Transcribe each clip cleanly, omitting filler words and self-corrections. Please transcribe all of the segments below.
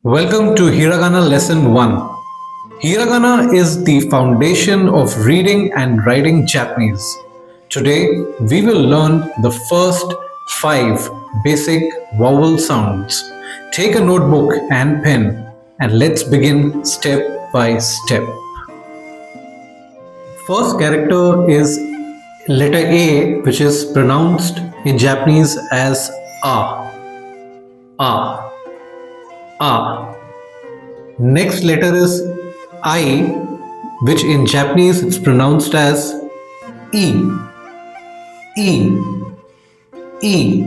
Welcome to Hiragana Lesson 1. Hiragana is the foundation of reading and writing Japanese. Today, we will learn the first 5 basic vowel sounds. Take a notebook and pen and let's begin step by step. First character is letter A, which is pronounced in Japanese as A. A. A. Next letter is I, which in Japanese it's pronounced as E. E. E.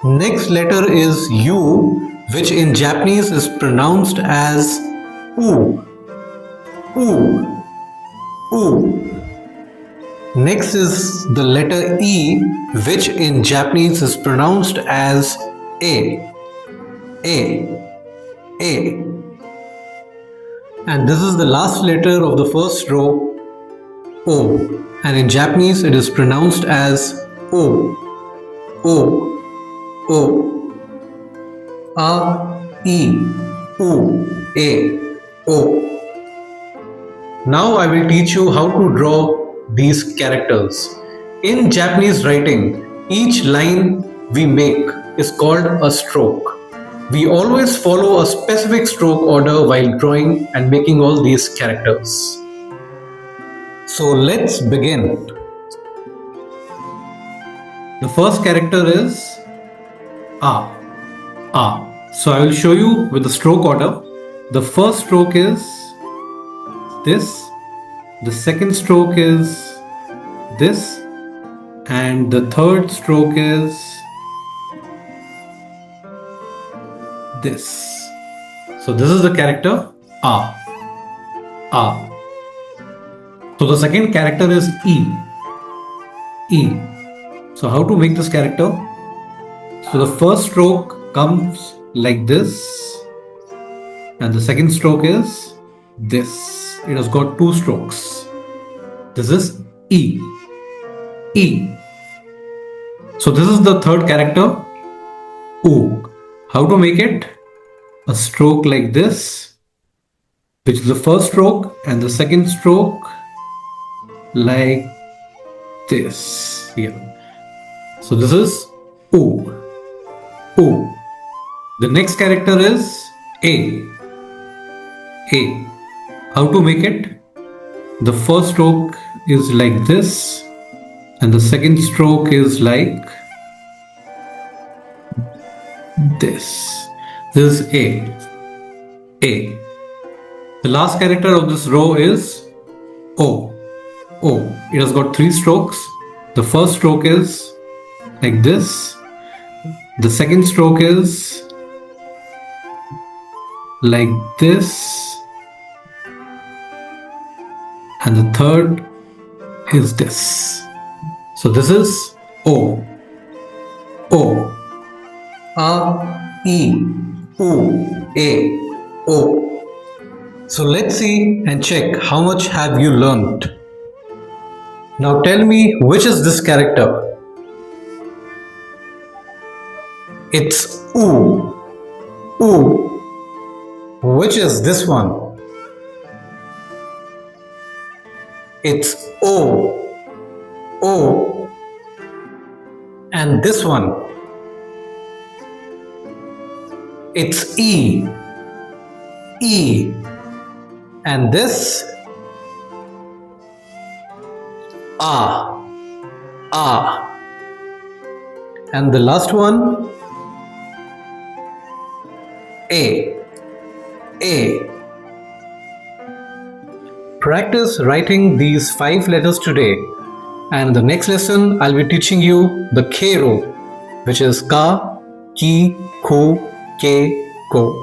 Next letter is U, which in Japanese is pronounced as U. U. U. Next is the letter E, which in Japanese is pronounced as A. A. And this is the last letter of the first row, O. And in Japanese it is pronounced as O. O. O. A. E. U. A. O. Now I will teach you how to draw these characters. In Japanese writing, each line we make is called a stroke. We always follow a specific stroke order while drawing and making all these characters. So let's begin. The first character is A. A. So I will show you with the stroke order. The first stroke is this, the second stroke is this, and the third stroke is this. So this is the character A. A. So the second character is E. E. So how to make this character? So the first stroke comes like this, and the second stroke is this. It has got 2 strokes. This is E. E. So this is the third character U. How to make it? A stroke like this, which is the first stroke, and the second stroke like this here. So this is U. U. The next character is A. A. How to make it? The first stroke is like this, and the second stroke is like this. This is A. A. The last character of this row is O. O. It has got 3 strokes. The first stroke is like this. The second stroke is like this. And the third is this. So this is O. O. A, E, U, A, O. So let's see and check how much have you learned. Now tell me, which is this character? It's U. U. Which is this one? It's O. O. And this one? It's E. E. And this? A. A. And the last one? A. A. Practice writing these 5 letters today, and the next lesson I'll be teaching you the K row, which is Ka, Ki, Ko, Ke, Ko.